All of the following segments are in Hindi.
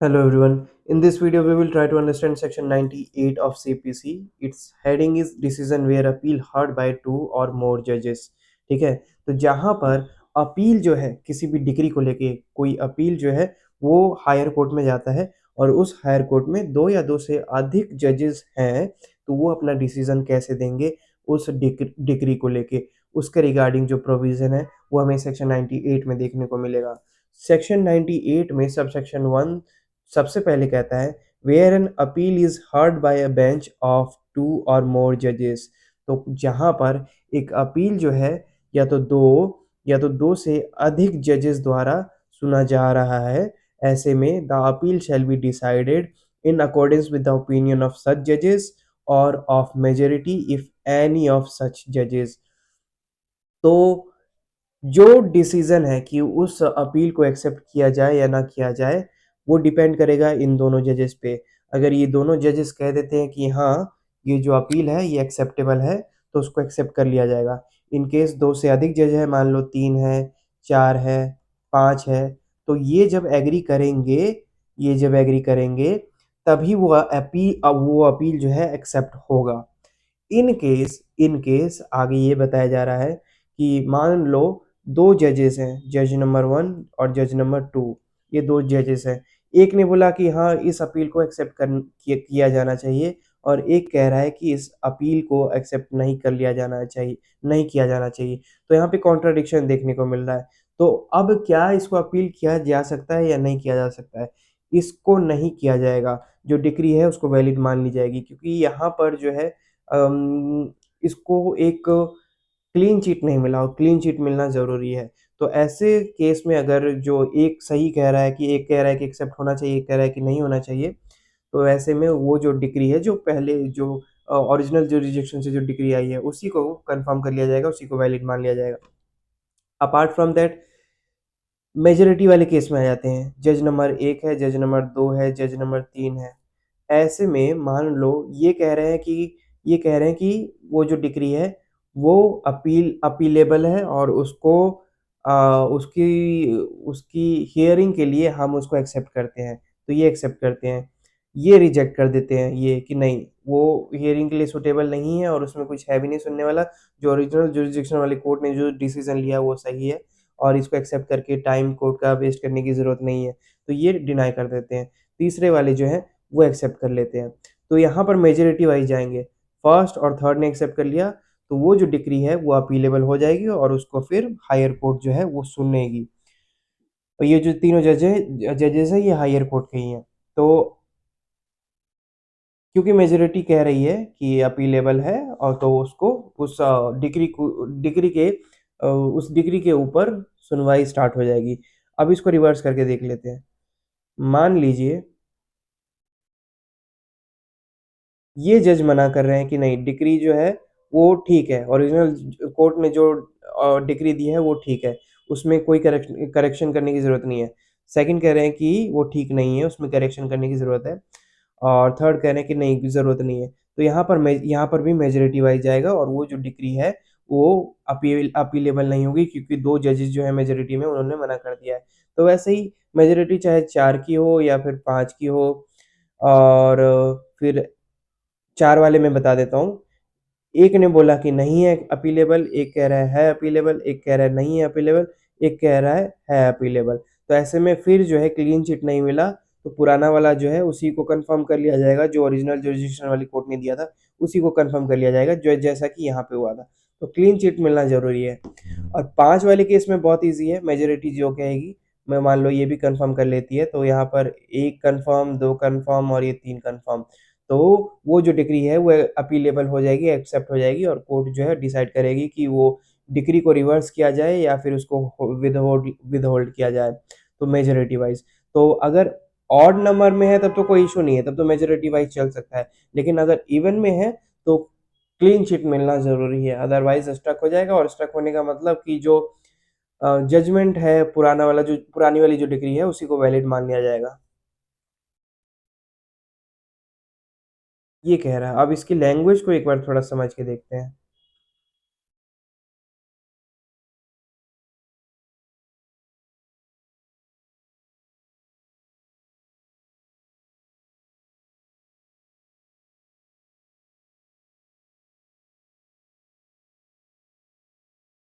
Hello everyone. In this video, we will try to understand section 98 of CPC. Its heading is decision where appeal heard by two or more judges. ठीक है, तो जहां पर अपील जो है किसी भी डिग्री को लेके कोई अपील जो है वो हायर कोर्ट में जाता है और उस हायर कोर्ट में दो या दो से अधिक जजेस हैं, तो वो अपना डिसीजन कैसे देंगे उस डिग्री को लेके उसके रिगार्डिंग जो प्रोविजन है वो हमें सेक्शन 98 में देखने को मिलेगा। सेक्शन 98 में सबसेक्शन 1 सबसे पहले कहता है where an appeal is heard by a bench of two or more जजेस। तो जहां पर एक अपील जो है या तो दो से अधिक जजेस द्वारा सुना जा रहा है, ऐसे में the appeal shall be decided in accordance with the opinion of such जजेस और of majority if any of such जजेस। तो जो डिसीजन है कि उस अपील को एक्सेप्ट किया जाए या ना किया जाए, वो डिपेंड करेगा इन दोनों जजेस पे। अगर ये दोनों जजेस कह देते हैं कि हाँ, ये जो अपील है ये एक्सेप्टेबल है, तो उसको एक्सेप्ट कर लिया जाएगा। इन केस 2 से अधिक जज है, मान लो 3 है, 4 है, 5 है, तो ये जब एग्री करेंगे, तभी वो अपील जो है एक्सेप्ट होगा। इन केस आगे ये बताया जा रहा है कि मान लो दो जजेस हैं, जज नंबर 1 और जज नंबर 2। ये दो जजेस हैं। एक ने बोला कि हाँ, इस अपील को एक्सेप्ट किया जाना चाहिए और एक कह रहा है कि इस अपील को एक्सेप्ट नहीं किया जाना चाहिए। तो यहाँ पे कॉन्ट्राडिक्शन देखने को मिल रहा है। तो अब क्या इसको अपील किया जा सकता है या नहीं किया जा सकता है? इसको नहीं किया जाएगा। जो डिक्री है उसको वैलिड मान ली जाएगी, क्योंकि यहाँ पर जो है इसको एक क्लीन चिट नहीं मिला और क्लीन चिट मिलना ज़रूरी है। तो ऐसे केस में अगर जो एक सही कह रहा है कि एक कह रहा है कि एक्सेप्ट होना चाहिए, एक कह रहा है कि नहीं होना चाहिए, तो ऐसे में वो जो डिक्री है, जो पहले जो ओरिजिनल जुरिसडिक्शन से जो डिक्री आई है, उसी को कन्फर्म कर लिया जाएगा, उसी को वैलिड मान लिया जाएगा। अपार्ट फ्रॉम दैट मेजॉरिटी वाले केस में आ जाते हैं। जज नंबर 1 है, जज नंबर 2 है, जज नंबर 3 है। ऐसे में मान लो ये कह रहे हैं कि वो जो डिक्री है वो अपीलेबल है और अ, उसकी उसकी हियरिंग के लिए हम उसको एक्सेप्ट करते हैं। तो ये एक्सेप्ट करते हैं। ये रिजेक्ट कर देते हैं ये कि नहीं, वो हियरिंग के लिए सूटेबल नहीं है और उसमें कुछ है भी नहीं सुनने वाला। जो ओरिजिनल जुरिसडिक्शन वाली कोर्ट ने जो डिसीजन लिया वो सही है और इसको एक्सेप्ट करके टाइम कोर्ट का वेस्ट करने की ज़रूरत नहीं है। तो ये डिनाई कर देते हैं। तीसरे वाले जो हैं वो एक्सेप्ट कर लेते हैं। तो यहाँ पर मेजॉरिटी वाइज जाएँगे। फर्स्ट और थर्ड ने एक्सेप्ट कर लिया, तो वो जो डिक्री है वो अपीलेबल हो जाएगी और उसको फिर हायर कोर्ट जो है वो सुनेगी। और ये जो तीनों जजेस हैं ये हायर कोर्ट के ही हैं। तो क्योंकि मेजॉरिटी कह रही है कि अपीलेबल है और तो उसको उस उस डिग्री के ऊपर सुनवाई स्टार्ट हो जाएगी। अब इसको रिवर्स करके देख लेते हैं। मान लीजिए ये जज मना कर रहे हैं कि नहीं, डिक्री जो है वो ठीक है, ओरिजिनल कोर्ट ने जो डिक्री दी है वो ठीक है, उसमें कोई करेक्शन करने की ज़रूरत नहीं है। सेकंड कह रहे हैं कि वो ठीक नहीं है, उसमें करेक्शन करने की ज़रूरत है और थर्ड कह रहे हैं कि नहीं, ज़रूरत नहीं है। तो यहाँ पर भी मेजॉरिटी वाइज जाएगा और वो जो डिक्री है वो अपीलेबल नहीं होगी, क्योंकि दो जजेस जो है मेजॉरिटी में उन्होंने मना कर दिया है। तो वैसे ही मेजॉरिटी चाहे 4 की हो या फिर 5 की हो, और फिर 4 वाले मैं बता देता हूँ। एक ने बोला कि नहीं है अपीलेबल, एक कह रहा है अपीलेबल, एक कह रहा है नहीं है अपीलेबल, एक कह रहा है अपीलेबल। तो ऐसे में फिर जो है क्लीन चिट नहीं मिला, तो पुराना वाला जो है उसी को कंफर्म कर लिया जाएगा, जो ओरिजिनल जुरिसडिक्शन वाली कोर्ट ने दिया था, उसी को कंफर्म कर लिया जाएगा, जो जैसा कि यहाँ पे हुआ था। तो क्लीन चिट मिलना ज़रूरी है। और 5 वाले केस में बहुत ईज़ी है, मेजॉरिटी जो कहेगी, मैं मान लो ये भी कंफर्म कर लेती है, तो यहाँ पर 1 कंफर्म, 2 कंफर्म और ये 3 कंफर्म। तो वो जो डिक्री है वो अपीलेबल हो जाएगी, एक्सेप्ट हो जाएगी और कोर्ट जो है डिसाइड करेगी कि वो डिक्री को रिवर्स किया जाए या फिर उसको विदहोल्ड किया जाए, तो मेजॉरिटी वाइज। तो अगर ऑड नंबर में है तब तो कोई इशू नहीं है, तब तो मेजॉरिटी वाइज चल सकता है। लेकिन अगर इवन में है तो क्लीन चिट मिलना ज़रूरी है, अदरवाइज स्ट्रक हो जाएगा और स्ट्रक होने का मतलब कि जो जजमेंट है, पुरानी वाली जो डिक्री है उसी को वैलिड मान लिया जाएगा। ये कह रहा है। अब इसकी लैंग्वेज को एक बार थोड़ा समझ के देखते हैं।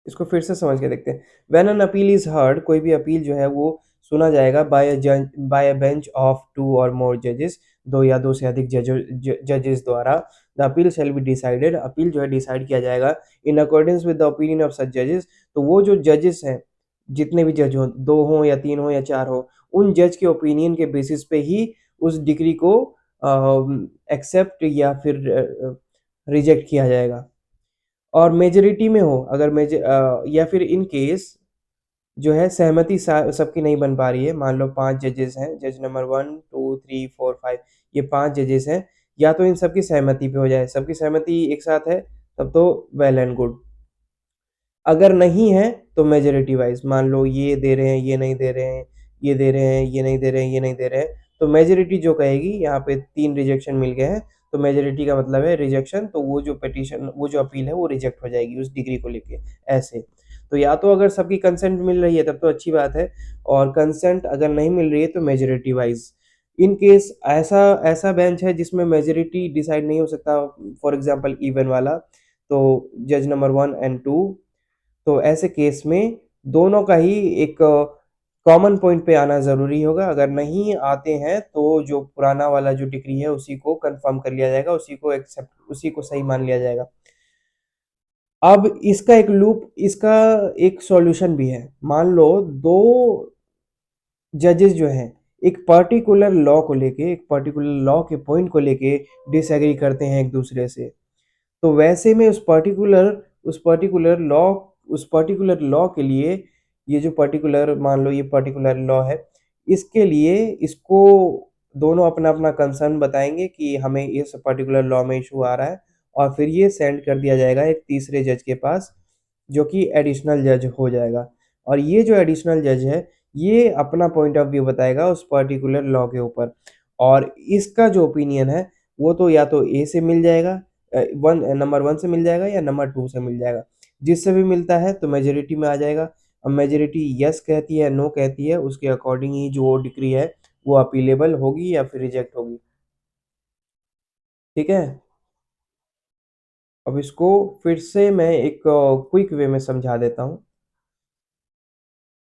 इसको फिर से समझ के देखते हैं। When an appeal is heard, कोई भी अपील जो है वो सुना जाएगा by a bench of two or more जजेस, दो या दो से अधिक जजेस द्वारा। The appeal shall be decided, appeal जो है डिसाइड किया जाएगा in accordance with the opinion of such जजेस। तो वो जो जजेस हैं, जितने भी जज हो, दो हो या तीन हो या चार हो, उन जज के ओपिनियन के बेसिस पे ही उस डिग्री को एक्सेप्ट या फिर रिजेक्ट किया जाएगा। और मेजोरिटी में हो, अगर या फिर इन केस जो है सहमति सबकी नहीं बन पा रही है, मान लो 5 जजेस हैं, जज नंबर 1, 2, 3, 4, 5, ये 5 जजेस हैं, या तो इन सबकी सहमति पे हो जाए, सबकी सहमति एक साथ है, तब तो वेल एंड गुड। अगर नहीं है तो मेजॉरिटी वाइज, मान लो ये दे रहे हैं, ये नहीं दे रहे हैं, ये दे रहे हैं, ये नहीं दे रहे हैं, ये नहीं दे रहे हैं, तो मेजॉरिटी जो कहेगी, यहाँ पे 3 रिजेक्शन मिल गए हैं, तो मेजॉरिटी का मतलब है रिजेक्शन, तो वो जो पिटीशन, वो जो अपील है वो रिजेक्ट हो जाएगी उस डिग्री को लेके, ऐसे। तो या तो अगर सबकी कंसेंट मिल रही है तब तो अच्छी बात है, और कंसेंट अगर नहीं मिल रही है तो मेजॉरिटी वाइज। इन केस ऐसा ऐसा बेंच है जिसमें मेजॉरिटी डिसाइड नहीं हो सकता, फॉर एग्जांपल इवन वाला, तो जज नंबर 1 एंड 2, तो ऐसे केस में दोनों का ही एक कॉमन पॉइंट पे आना ज़रूरी होगा। अगर नहीं आते हैं तो जो पुराना वाला जो डिग्री है उसी को कंफर्म कर लिया जाएगा, उसी को एक्सेप्ट, उसी को सही मान लिया जाएगा। अब इसका एक सॉल्यूशन भी है। मान लो दो जजेस जो हैं एक पर्टिकुलर लॉ को लेके, एक पर्टिकुलर लॉ के पॉइंट को लेके डिसएग्री करते हैं एक दूसरे से, तो वैसे में उस पर्टिकुलर लॉ के लिए, ये जो पर्टिकुलर, मान लो ये पर्टिकुलर लॉ है, इसके लिए इसको दोनों अपना अपना कंसर्न बताएंगे कि हमें इस पर्टिकुलर लॉ में इशू आ रहा है, और फिर ये सेंड कर दिया जाएगा एक तीसरे जज के पास, जो कि एडिशनल जज हो जाएगा। और ये जो एडिशनल जज है, ये अपना पॉइंट ऑफ व्यू बताएगा उस पर्टिकुलर लॉ के ऊपर, और इसका जो ओपिनियन है वो तो या तो ए से मिल जाएगा, नंबर 1 से मिल जाएगा, या नंबर 2 से मिल जाएगा। जिससे भी मिलता है तो मेजॉरिटी में आ जाएगा। अब मेजॉरिटी यस कहती है, नो कहती है, उसके अकॉर्डिंग ही जो डिक्री है वो अपीलेबल होगी या फिर रिजेक्ट होगी। ठीक है। अब इसको फिर से मैं एक क्विक वे में समझा देता हूँ।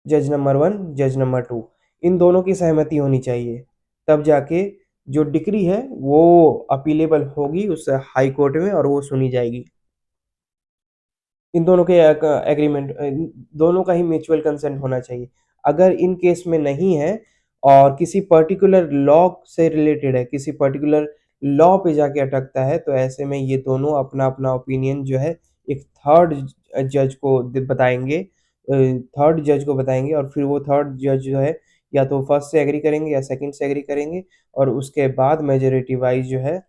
जज नंबर 1, जज नंबर 2, इन दोनों की सहमति होनी चाहिए, तब जाके जो डिक्री है वो अपीलेबल होगी उस हाई कोर्ट में, और वो सुनी जाएगी। इन दोनों के एग्रीमेंट, दोनों का ही म्यूचुअल कंसेंट होना चाहिए। अगर इन केस में नहीं है और किसी पर्टिकुलर लॉ से रिलेटेड है, किसी पर्टिकुलर लॉ पे जाके अटकता है, तो ऐसे में ये दोनों अपना अपना ओपिनियन जो है एक थर्ड जज को बताएंगे, और फिर वो थर्ड जज जो है या तो फर्स्ट से एग्री करेंगे या सेकंड से एग्री करेंगे, और उसके बाद मेजोरिटी वाइज जो है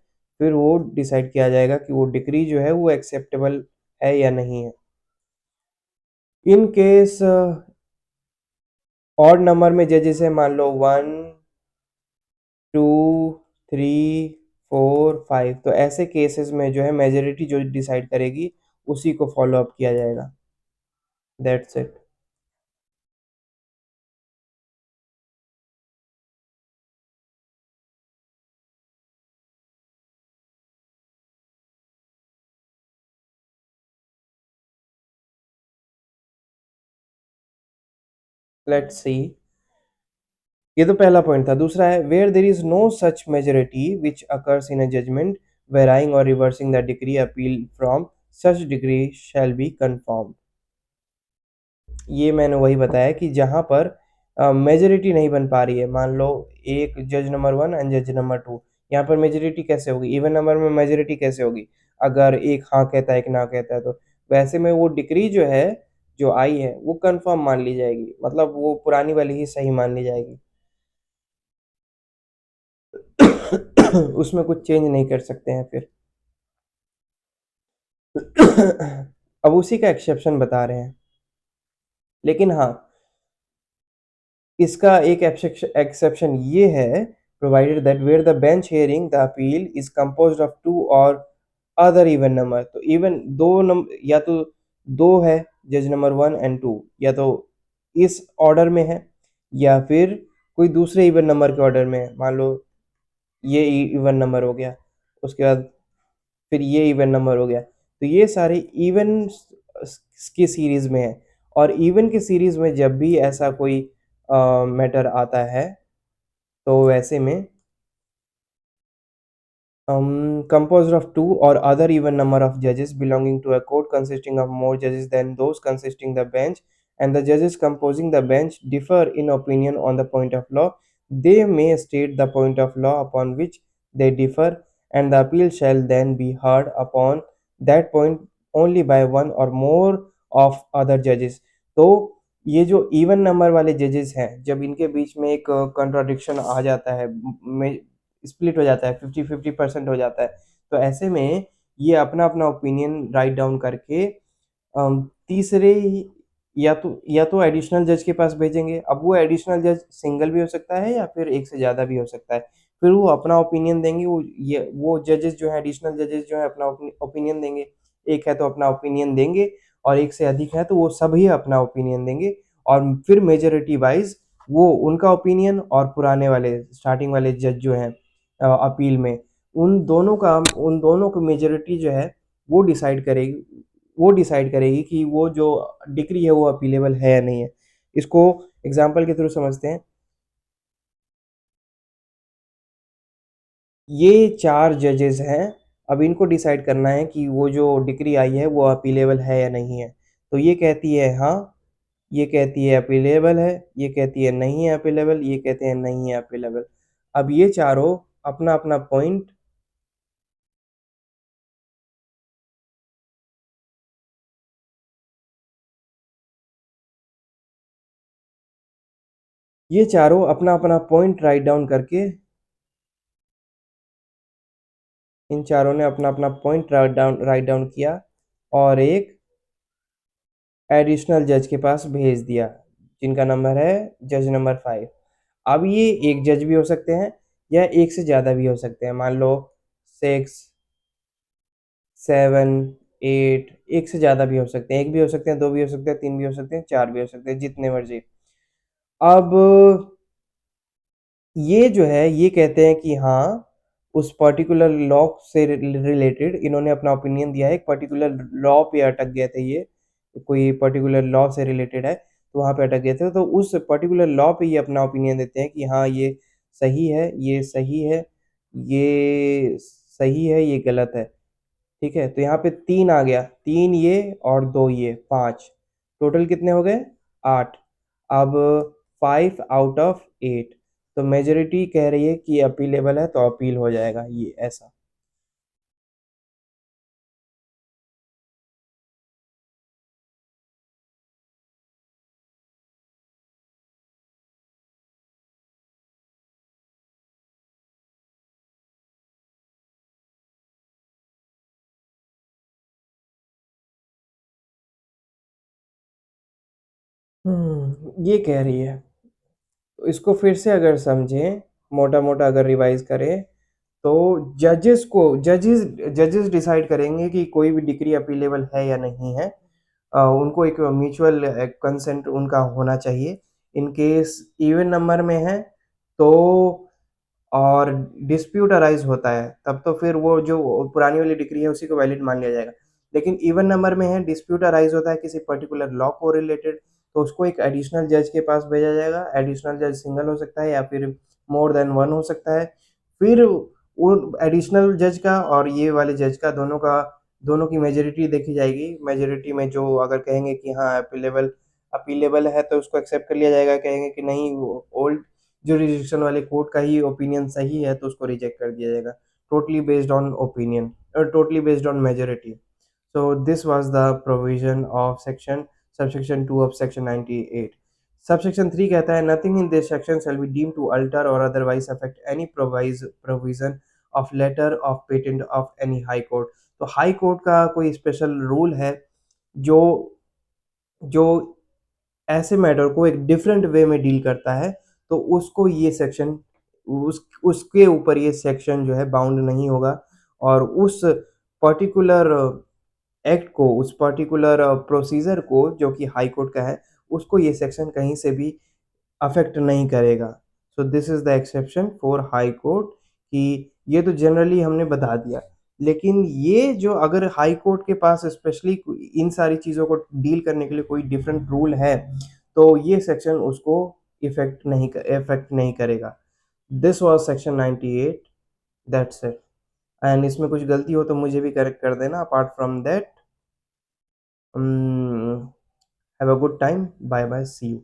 फिर वो डिसाइड किया जाएगा कि वो डिक्री जो है वो एक्सेप्टेबल है या नहीं है। इन केस ऑड नंबर में जजेस है, मान लो 1, 2, 3, 4, 5, तो ऐसे केसेस में जो है मेजोरिटी जो डिसाइड करेगी उसी को फॉलो अप किया जाएगा। That's it. Let's see. ये तो पहला पॉइंट था। दूसरा है where there is no such majority which occurs in a judgment varying or reversing the decree appeal from such decree shall be confirm. ये मैंने वही बताया कि जहाँ पर मेजोरिटी नहीं बन पा रही है, मान लो एक जज नंबर 1 एंड जज नंबर 2, यहाँ पर मेजोरिटी कैसे होगी, इवन नंबर में मेजोरिटी कैसे होगी, अगर एक हाँ कहता है एक ना कहता है, तो वैसे में वो डिक्री जो है, जो आई है, वो कंफर्म मान ली जाएगी, मतलब वो पुरानी वाली ही सही मान ली जाएगी। उसमें कुछ चेंज नहीं कर सकते हैं फिर। अब उसी का एक्सेप्शन बता रहे हैं, लेकिन हाँ, इसका एक एक्सेप्शन ये है, provided that where the bench hearing the appeal is composed of two or other even number, तो इवन दो नंबर, या तो दो है, जज नंबर 1 एंड 2, या तो इस ऑर्डर में है, या फिर कोई दूसरे इवन नंबर के ऑर्डर में है। मान लो ये इवन नंबर हो गया, उसके बाद फिर ये इवन नंबर हो गया, तो ये सारे इवन की सीरीज़ में है और इवन की सीरीज़ में जब भी ऐसा कोई मैटर आता है, तो वैसे में composed of two or other even number of judges belonging to a court consisting of more judges than those consisting the bench, and the judges composing the bench differ in opinion on the point of law, they may state the point of law upon which they differ, and the appeal shall then be heard upon that point only by one or more of other judges. तो ये जो इवन नंबर वाले जजेस हैं, जब इनके बीच में एक कंट्राडिक्शन आ जाता है, स्प्लिट हो जाता है, 50-50% हो जाता है, तो ऐसे में ये अपना अपना ओपिनियन राइट डाउन करके तीसरे या तो एडिशनल जज के पास भेजेंगे। अब वो एडिशनल जज सिंगल भी हो सकता है या फिर एक से ज़्यादा भी हो सकता है। फिर वो अपना ओपिनियन देंगे, वो जजेस जो है, एडिशनल जजेस जो है, अपना ओपिनियन देंगे। एक है तो अपना ओपिनियन देंगे और एक से अधिक है तो वो सभी अपना ओपिनियन देंगे और फिर मेजॉरिटी वाइज वो उनका ओपिनियन और पुराने वाले स्टार्टिंग वाले जज जो हैं अपील में, उन दोनों की मेजॉरिटी जो है वो डिसाइड करेगी कि वो जो डिक्री है वो अपीलेबल है या नहीं है। इसको एग्जांपल के थ्रू समझते हैं। ये 4 जजेस हैं, अब इनको डिसाइड करना है कि वो जो डिक्री आई है वो अपीलेबल है या नहीं है। तो ये कहती है हाँ, ये कहती है अपीलेबल है, ये कहती है नहीं है अपीलेबल, ये कहते हैं नहीं है अपीलेबल। अब ये चारों अपना-अपना पॉइंट ये चारों अपना-अपना पॉइंट राइट डाउन करके इन चारों ने अपना-अपना पॉइंट राइट डाउन किया और एक एडिशनल जज के पास भेज दिया, जिनका नंबर है जज नंबर 5। अब ये एक जज भी हो सकते हैं या एक से ज़्यादा भी हो सकते हैं। मान लो 6, 7, 8, एक से ज़्यादा भी हो सकते हैं। 1 भी हो सकते हैं, 2 भी हो सकते हैं, 3 भी हो सकते हैं, 4 भी हो सकते हैं, जितने मर्ज़ी। अब ये जो है ये कहते हैं कि हाँ, उस पर्टिकुलर लॉ से रिलेटेड इन्होंने अपना ओपिनियन दिया है, एक पर्टिकुलर लॉ पे अटक गए थे ये, कोई पर्टिकुलर लॉ से रिलेटेड है, तो वहाँ पे अटक गए थे, तो उस पर्टिकुलर लॉ पे ये अपना ओपिनियन देते हैं कि हाँ, ये सही है, ये सही है, ये सही है, ये गलत है, ठीक है? तो यहाँ पे 3 आ गया, 3 ये और 2 ये, 5 टोटल कितने हो गए? 8। अब 5 आउट ऑफ 8 तो मेजॉरिटी कह रही है कि अपीलेबल है तो अपील हो जाएगा, ये ऐसा। ये कह रही है। तो इसको फिर से अगर समझें, मोटा-मोटा अगर रिवाइज़ करें, तो जजेस डिसाइड करेंगे कि कोई भी डिक्री अपीलेबल है या नहीं है। उनको एक म्यूचुअल कंसेंट उनका होना चाहिए। इन केस इवन नंबर में है, तो और डिस्प्यूट अराइज़ होता है, तब तो फिर वो जो पुरानी वाली डिक्री है उसी को वैलिड मान लिया जाएगा। लेकिन इवन नंबर में है, डिस्प्यूट अराइज़ होता है किसी पर्टिकुलर लॉ को रिलेटेड, तो उसको एक एडिशनल जज के पास भेजा जाएगा। एडिशनल जज सिंगल हो सकता है या फिर मोर देन 1 हो सकता है। फिर उन एडिशनल जज का और ये वाले जज का दोनों की मेजॉरिटी देखी जाएगी। मेजॉरिटी में जो अगर कहेंगे कि हाँ, अपीलेबल है तो उसको एक्सेप्ट कर लिया जाएगा। कहेंगे कि नहीं, वो ओल्ड जुरिडिक्शन वाले कोर्ट का ही ओपिनियन सही है तो उसको रिजेक्ट कर दिया जाएगा। Totally based on opinion totally based on majority. So this was the provision of subsection 2 of section 98. Subsection 3 कहता है nothing in this section shall be deemed to alter or otherwise affect any provision of letter of patent of any high court. तो हाई कोर्ट का कोई स्पेशल रूल है जो जो ऐसे मैटर को एक डिफरेंट वे में डील करता है, तो उसको ये सेक्शन उसके ऊपर ये सेक्शन जो है बाउंड नहीं होगा और उस पर्टिकुलर एक्ट को, उस पर्टिकुलर प्रोसीजर को जो कि हाई कोर्ट का है, उसको ये सेक्शन कहीं से भी अफ़ेक्ट नहीं करेगा। So this is the exception for high court कि ये तो जनरली हमने बता दिया। लेकिन ये जो अगर हाई कोर्ट के पास स्पेशली इन सारी चीज़ों को डील करने के लिए कोई डिफरेंट रूल है, तो ये सेक्शन उसको इफ़ेक्ट नहीं करेगा। This was section 98, that's it. And इसमें कुछ गलती हो तो मुझे भी करेक्ट कर देना। Apart from that, have a good time, bye bye, see you.